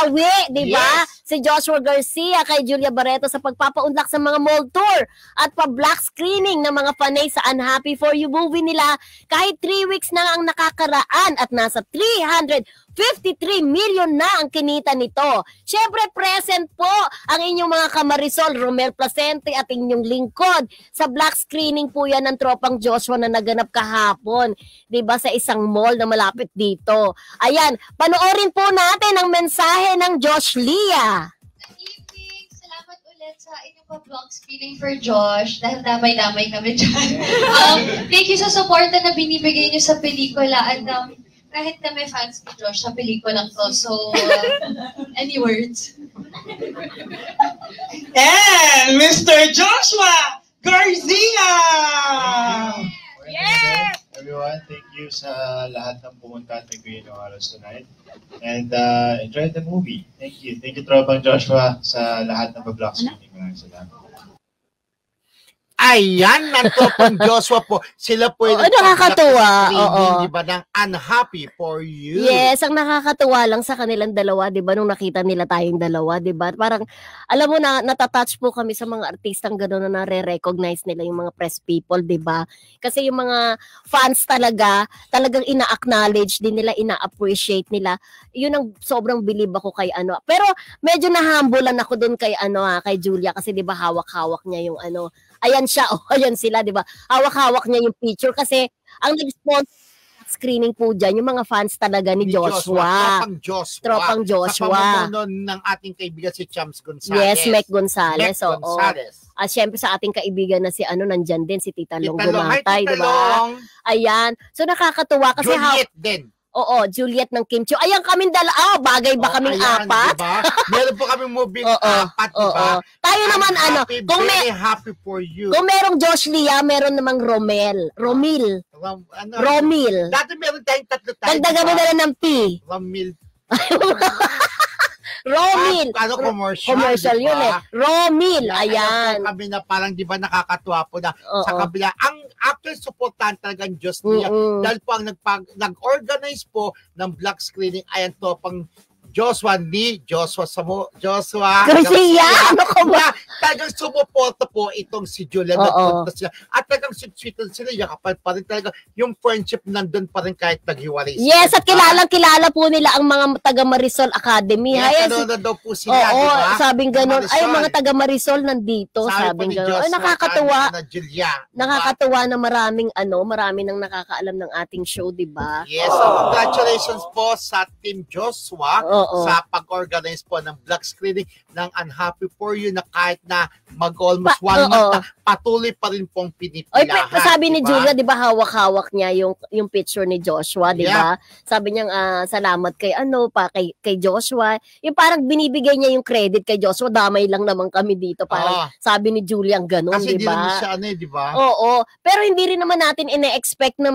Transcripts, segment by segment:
bumawi, di ba? Yes. Si Joshua Garcia kay Julia Barreto sa pagpapaunlak sa mga mall tour at pa-black screening ng mga panay sa Unhappy For You movie nila kahit 3 weeks na ang nakakaraan at nasa 353 million na ang kinita nito. Siyempre, present po ang inyong mga kamarisol, Romel Placente at inyong lingkod. Sa black screening po yan ng Tropang Joshua na naganap kahapon, di ba, sa isang mall na malapit dito. Ayan, panoorin po natin ang mensahe ng Josh Lia. Good evening. Salamat ulit sa inyong pa-vlog screening for Josh. Dahil damay-damay kami dyan. Thank you sa support na binibigay niyo sa pelikula. At kahit kami fans ni Josh sa pelikulang to. So, any words? And Mr. Joshua Garcia! Yes! Everyone, thank you sa lahat ng pumunta at nag-green ng oras tonight. And enjoy the movie. Thank you. Thank you, Tropang Joshua, sa lahat ng pa-block screening. Maraming salamat. Ayan, Tropang Joshua po. Sila po yung nakakatuwa. Di ba, ng Unhappy For You. Yes, ang nakakatuwa lang sa kanilang dalawa, di ba, nung nakita nila tayong dalawa, di ba? Parang, alam mo na, natatouch po kami sa mga artistang gano'n na nare-recognize nila yung mga press people, di ba? Kasi yung mga fans talagang ina-acknowledge din nila, ina-appreciate nila. Yun ang sobrang believe ako kay ano. Pero, medyo nahambulan ako dun kay kay Julia, kasi di ba, hawak-hawak niya yung ayan siya, ayan sila, di ba? Hawak-hawak niya yung picture kasi ang nag-sponsor screening po dyan, yung mga fans talaga ni Joshua. Tropang Joshua. Sa pamumuno ng ating kaibigan si Chams Gonzales. Yes, Mek Gonzales. At syempre sa ating kaibigan na si nandyan din, si Tita Long Gumatay, di ba? Ayan. So nakakatuwa kasi Juliet din. Oo, Juliet ng Kim Chiu. Ayan kaming bagay ba kaming apat? Diba? Meron po kaming moving apat, diba? Tayo naman happy for you. Kung merong Josh Lia, meron namang Romil. Romil. Dati meron tayong tatlo tayo. Dagdagan mo na lang ng P. Romil. Romil. Commercial diba? Yun eh. Romil. Ayan. Kami na parang di ba nakakatuwa po na sa kabila. Ang actual supportan talagang Diyos niya. Dahil po ang nag-organize po ng black screening ayan to pang Joshua Garcia. Ano ko ba? Talagang sumuporta po itong si Julia. Nagpunta sila. At talagang sweet sila. Yakapal pa rin talaga. Yung friendship nandun pa rin kahit naghiwalay sila. Yes, at kilala po nila ang mga taga Marisol Academy. Yes, na daw po sila. Oo, sabing ganun. Ay, mga taga Marisol nandito. Sabing ganun. Ay, nakakatuwa. Nakakatuwa na marami nang nakakaalam ng ating show, di ba? Yes, congratulations po sa Team Joshua. Sa pag-organize po ng black screening ng Unhappy For You na kahit na mag-almost 1 month na patuloy pa rin pong pinipilahan. Sabi ni Julia, di ba, hawak-hawak niya yung picture ni Joshua, di ba? Sabi niya, salamat kay kay Joshua. Yung parang binibigay niya yung credit kay Joshua, damay lang naman kami dito. Parang sabi ni Julia ang ganun, di ba? Kasi di naman siya di ba? Oo. Pero hindi rin naman natin ine-expect na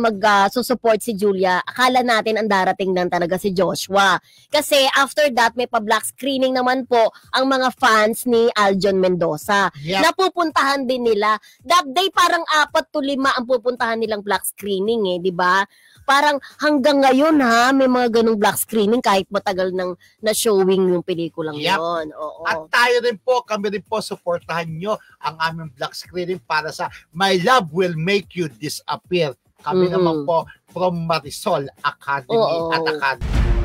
mag-support si Julia. Akala natin ang darating lang talaga si Joshua. Kasi after that, may pa-black screening naman po ang mga fans ni Aljon Mendoza. Napupuntahan din nila. That day, parang 4 to 5 ang pupuntahan nilang black screening di ba? Parang hanggang ngayon may mga ganung black screening kahit matagal nang na-showing yung pelikulang yun. Oo. At kami rin po, supportahan nyo ang aming black screening para sa My Love Will Make You Disappear. Kami naman po from Marisol Academy at Academy.